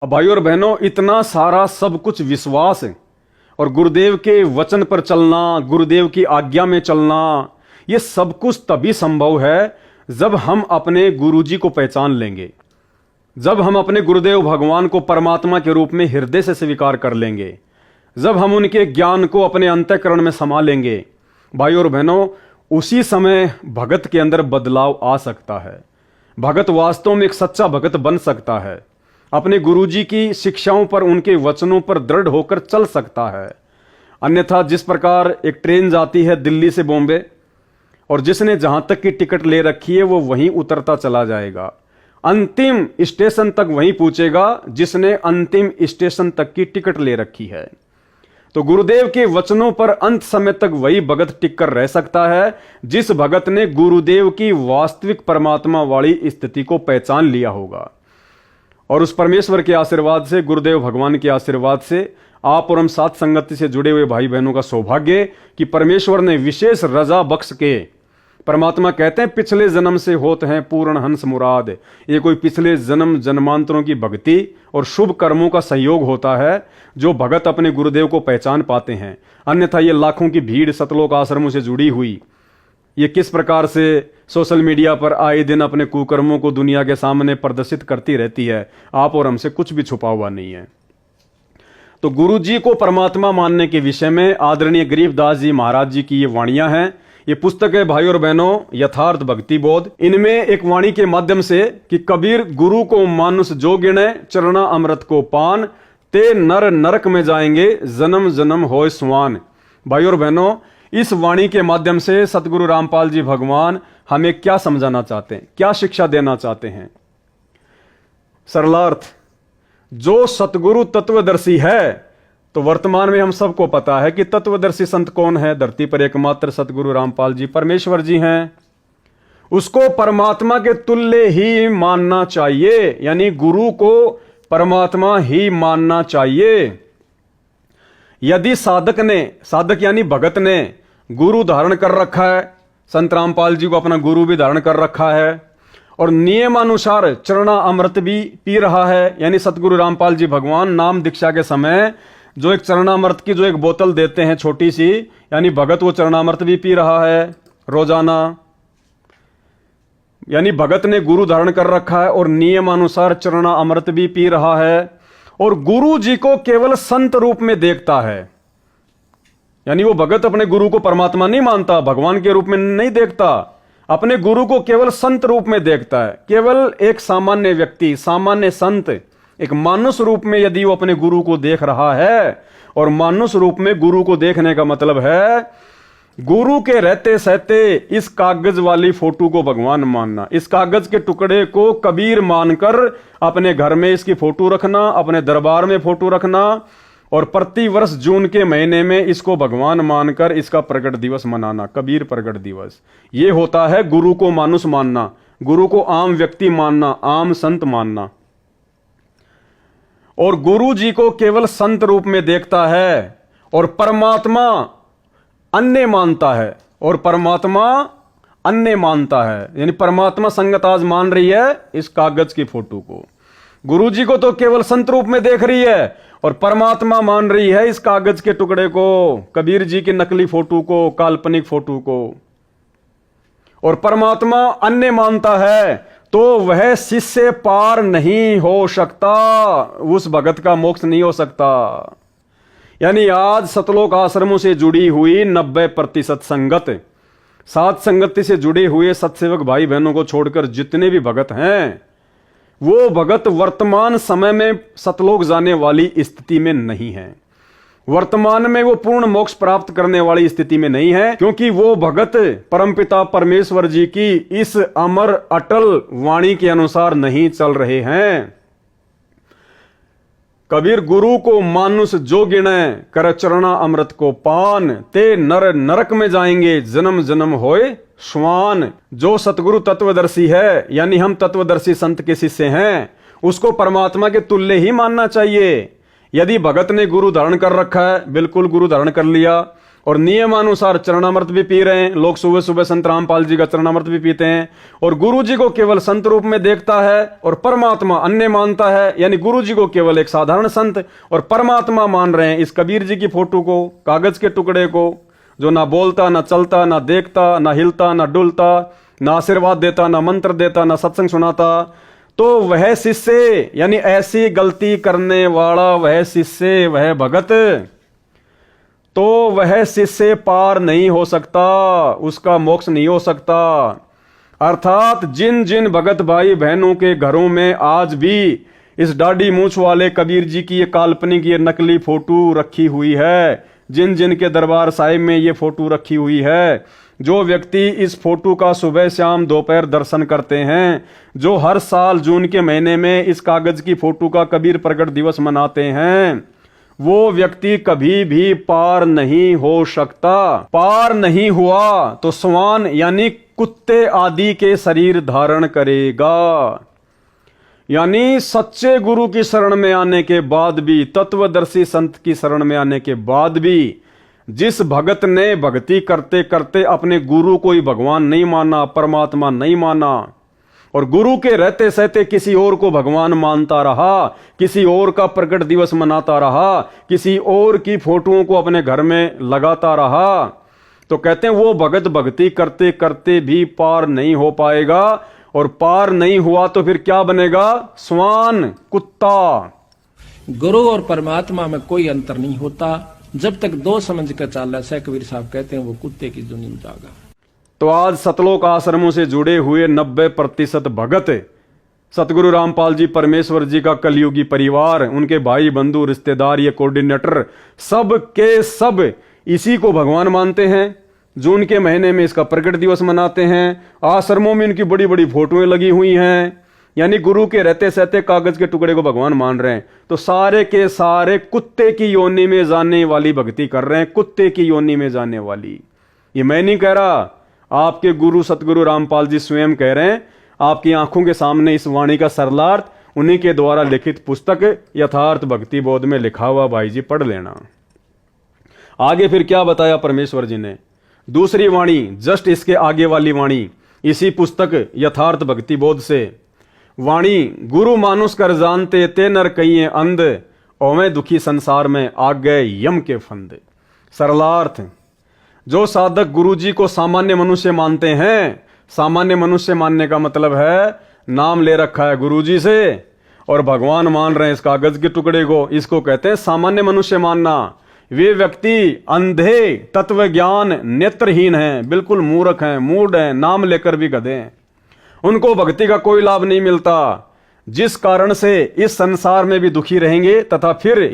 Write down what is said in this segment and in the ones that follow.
अब भाइयों और बहनों, इतना सारा सब कुछ विश्वास है और गुरुदेव के वचन पर चलना, गुरुदेव की आज्ञा में चलना, ये सब कुछ तभी संभव है जब हम अपने गुरुजी को पहचान लेंगे, जब हम अपने गुरुदेव भगवान को परमात्मा के रूप में हृदय से स्वीकार कर लेंगे, जब हम उनके ज्ञान को अपने अंतःकरण में समा लेंगे। भाइयों और बहनों, उसी समय भगत के अंदर बदलाव आ सकता है। भगत वास्तव में एक सच्चा भगत बन सकता है, अपने गुरुजी की शिक्षाओं पर, उनके वचनों पर दृढ़ होकर चल सकता है। अन्यथा जिस प्रकार एक ट्रेन जाती है दिल्ली से बॉम्बे और जिसने जहां तक की टिकट ले रखी है वो वहीं उतरता चला जाएगा, अंतिम स्टेशन तक वहीं पहुंचेगा जिसने अंतिम स्टेशन तक की टिकट ले रखी है। तो गुरुदेव के वचनों पर अंत समय तक वही भगत टिक कर रह सकता है जिस भगत ने गुरुदेव की वास्तविक परमात्मा वाली स्थिति को पहचान लिया होगा। और उस परमेश्वर के आशीर्वाद से, गुरुदेव भगवान के आशीर्वाद से, आप और हम साथ संगति से जुड़े हुए भाई बहनों का सौभाग्य कि परमेश्वर ने विशेष रजा बख्श के, परमात्मा कहते हैं पिछले जन्म से होते हैं पूर्ण हंस मुराद, ये कोई पिछले जन्म जन्मांतरों की भक्ति और शुभ कर्मों का सहयोग होता है जो भगत अपने गुरुदेव को पहचान पाते हैं। अन्यथा ये लाखों की भीड़ सतलोक आश्रमों से जुड़ी हुई, ये किस प्रकार से सोशल मीडिया पर आए दिन अपने कुकर्मों को दुनिया के सामने प्रदर्शित करती रहती है, आप और हमसे कुछ भी छुपा हुआ नहीं है। तो गुरु जी को परमात्मा मानने के विषय में आदरणीय गरीबदास जी महाराज जी की ये वाणियां हैं। ये पुस्तक है भाई और बहनों यथार्थ भक्ति बोध। इनमें एक वाणी के माध्यम से कि कबीर गुरु को मानुष जो गिने, चरणा अमृत को पान, ते नर नरक में जाएंगे, जन्म जन्म होय स्वान। भाई और बहनों, इस वाणी के माध्यम से सतगुरु रामपाल जी भगवान हमें क्या समझाना चाहते हैं, क्या शिक्षा देना चाहते हैं? सरलार्थ, जो सतगुरु तत्वदर्शी है, तो वर्तमान में हम सबको पता है कि तत्वदर्शी संत कौन है? धरती पर एकमात्र सतगुरु रामपाल जी परमेश्वर जी हैं। उसको परमात्मा के तुल्य ही मानना चाहिए, यानी गुरु को परमात्मा ही मानना चाहिए। यदि साधक ने, साधक यानी भगत ने गुरु धारण कर रखा है, संत रामपाल जी को अपना गुरु भी धारण कर रखा है और नियमानुसार चरणा अमृत भी पी रहा है, यानी सतगुरु रामपाल जी भगवान नाम दीक्षा के समय जो एक चरणामृत की जो एक बोतल देते हैं छोटी सी, यानी भगत वो चरणामृत भी पी रहा है रोजाना, यानी भगत ने गुरु धारण कर रखा है और नियमानुसार चरणा अमृत भी पी रहा है और गुरु जी को केवल संत रूप में देखता है। यानी वो भगत अपने गुरु को परमात्मा नहीं मानता, भगवान के रूप में नहीं देखता, अपने गुरु को केवल संत रूप में देखता है। केवल एक सामान्य व्यक्ति, सामान्य संत, एक मानुष रूप में यदि वो अपने गुरु को देख रहा है, और मानुष रूप में गुरु को देखने का मतलब है गुरु के रहते सहते इस कागज वाली फोटो को भगवान मानना, इस कागज के टुकड़े को कबीर मानकर अपने घर में इसकी फोटो रखना, अपने दरबार में फोटो रखना और प्रति वर्ष जून के महीने में इसको भगवान मानकर इसका प्रकट दिवस मनाना, कबीर प्रकट दिवस। ये होता है गुरु को मानुष मानना, गुरु को आम व्यक्ति मानना, आम संत मानना। और गुरु जी को केवल संत रूप में देखता है और परमात्मा अन्य मानता है, और परमात्मा अन्य मानता है, यानी परमात्मा संगत आज मान रही है इस कागज की फोटो को, गुरु जी को तो केवल संत रूप में देख रही है और परमात्मा मान रही है इस कागज के टुकड़े को, कबीर जी की नकली फोटो को, काल्पनिक फोटो को। और परमात्मा अन्य मानता है तो वह शिष्य पार नहीं हो सकता, उस भगत का मोक्ष नहीं हो सकता। यानी आज सतलोक आश्रमों से जुड़ी हुई 90% संगत, साथ संगति से जुड़े हुए सत्सेवक भाई बहनों को छोड़कर जितने भी भगत हैं, वो भगत वर्तमान समय में सतलोक जाने वाली स्थिति में नहीं है। वर्तमान में वो पूर्ण मोक्ष प्राप्त करने वाली स्थिति में नहीं है, क्योंकि वो भगत परमपिता परमेश्वर जी की इस अमर अटल वाणी के अनुसार नहीं चल रहे हैं। कबीर गुरु को मानुष जो गिने, कर चरणा अमृत को पान, ते नर नरक में जाएंगे, जन्म जन्म होए स्वान। जो सतगुरु तत्वदर्शी है, यानी हम तत्वदर्शी संत के शिष्य हैं, उसको परमात्मा के तुल्य ही मानना चाहिए। यदि भगत ने गुरु धारण कर रखा है, बिल्कुल गुरु धारण कर लिया, और नियमानुसार चरणामृत भी पी रहे हैं। लोग सुबह सुबह संत रामपाल जी का चरणामृत भी पीते हैं और गुरु जी को केवल संत रूप में देखता है और परमात्मा अन्य मानता है, यानी गुरु जी को केवल एक साधारण संत और परमात्मा मान रहे हैं इस कबीर जी की फोटो को, कागज के टुकड़े को, जो ना बोलता, ना चलता, ना देखता, ना हिलता, ना डुलता, ना आशीर्वाद देता, ना मंत्र देता, ना सत्संग सुनाता। तो वह शिष्य, यानी ऐसी गलती करने वाला वह शिष्य, वह भगत, तो वह शिष्य पार नहीं हो सकता, उसका मोक्ष नहीं हो सकता। अर्थात जिन जिन भगत भाई बहनों के घरों में आज भी इस दाढ़ी मूछ वाले कबीर जी की ये काल्पनिक, ये नकली फोटो रखी हुई है, जिन जिन के दरबार साहिब में ये फोटो रखी हुई है, जो व्यक्ति इस फोटो का सुबह शाम दोपहर दर्शन करते हैं, जो हर साल जून के महीने में इस कागज की फोटो का कबीर प्रकट दिवस मनाते हैं, वो व्यक्ति कभी भी पार नहीं हो सकता। पार नहीं हुआ तो श्वान यानी कुत्ते आदि के शरीर धारण करेगा। यानी सच्चे गुरु की शरण में आने के बाद भी, तत्वदर्शी संत की शरण में आने के बाद भी, जिस भगत ने भक्ति करते करते अपने गुरु को ही भगवान नहीं माना, परमात्मा नहीं माना, और गुरु के रहते सहते किसी और को भगवान मानता रहा, किसी और का प्रकट दिवस मनाता रहा, किसी और की फोटोओं को अपने घर में लगाता रहा, तो कहते हैं वो भगत भक्ति करते करते भी पार नहीं हो पाएगा। और पार नहीं हुआ तो फिर क्या बनेगा? श्वान, कुत्ता। गुरु और परमात्मा में कोई अंतर नहीं होता। जब तक दो समझ कर चाल रहा है, कबीर साहब कहते हैं, वो कुत्ते की दुनिया में जागा। तो आज सतलोक आश्रमों से जुड़े हुए 90% भगत, सतगुरु रामपाल जी परमेश्वर जी का कलयुगी परिवार, उनके भाई बंधु रिश्तेदार, ये कोऑर्डिनेटर, सब के सब इसी को भगवान मानते हैं। जून के महीने में इसका प्रकट दिवस मनाते हैं। आश्रमों में इनकी बड़ी बड़ी फोटोएं लगी हुई हैं, यानी गुरु के रहते सहते कागज के टुकड़े को भगवान मान रहे हैं। तो सारे के सारे कुत्ते की योनि में जाने वाली भक्ति कर रहे हैं, कुत्ते की योनि में जाने वाली। ये मैं नहीं कह रहा, आपके गुरु सतगुरु रामपाल जी स्वयं कह रहे हैं। आपकी आंखों के सामने इस वाणी का सरलार्थ उन्हीं के द्वारा लिखित पुस्तक यथार्थ भक्ति बोध में लिखा हुआ, भाई जी पढ़ लेना। आगे फिर क्या बताया परमेश्वर जी ने? दूसरी वाणी, जस्ट इसके आगे वाली वाणी, इसी पुस्तक यथार्थ भक्ति बोध से, वाणी, गुरु मानुष कर जानते ते नर कहिए अंध, ओवे दुखी संसार में आ गए यम के फंद। सरलार्थ, जो साधक गुरु जी को सामान्य मनुष्य मानते हैं, सामान्य मनुष्य मानने का मतलब है नाम ले रखा है गुरु जी से और भगवान मान रहे हैं इस कागज के टुकड़े को, इसको कहते हैं सामान्य मनुष्य मानना। वे व्यक्ति अंधे, तत्व ज्ञान नेत्रहीन हैं, बिल्कुल मूर्ख हैं, मूढ़ हैं, नाम लेकर भी गधे हैं। उनको भक्ति का कोई लाभ नहीं मिलता, जिस कारण से इस संसार में भी दुखी रहेंगे तथा फिर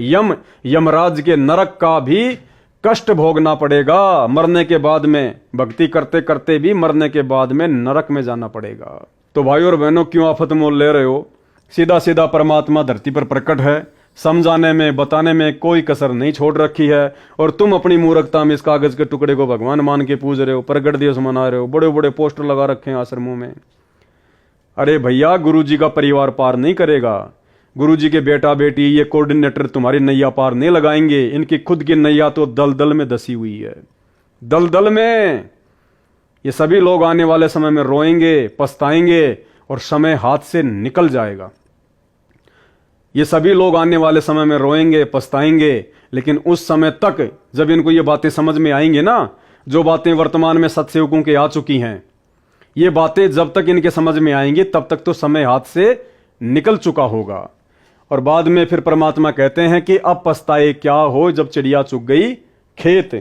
यमराज के नरक का भी कष्ट भोगना पड़ेगा। मरने के बाद में, भक्ति करते करते भी मरने के बाद में नरक में जाना पड़ेगा। तो भाइयों और बहनों, क्यों आफत मोल ले रहे हो? सीधा सीधा परमात्मा धरती पर प्रकट है, समझाने में बताने में कोई कसर नहीं छोड़ रखी है, और तुम अपनी मूर्खता में इस कागज के टुकड़े को भगवान मान के पूज रहे हो, प्रकट दिवस मना रहे हो, बड़े बड़े पोस्टर लगा रखे हैं आश्रमों में। अरे भैया, गुरु जी का परिवार पार नहीं करेगा। गुरु जी के बेटा बेटी, ये कोऑर्डिनेटर तुम्हारी नैया पार नहीं लगाएंगे। इनकी खुद की नैया तो दलदल में धसी हुई है, दलदल में। ये सभी लोग आने वाले समय में रोएंगे, पछताएंगे और समय हाथ से निकल जाएगा। ये सभी लोग आने वाले समय में रोएंगे, पछताएंगे, लेकिन उस समय तक जब इनको ये बातें समझ में आएंगे ना, जो बातें वर्तमान में सत्सेवकों के आ चुकी हैं, ये बातें जब तक इनके समझ में आएंगी तब तक तो समय हाथ से निकल चुका होगा। और बाद में फिर परमात्मा कहते हैं कि अब पछताए क्या हो जब चिड़िया चुग गई खेत।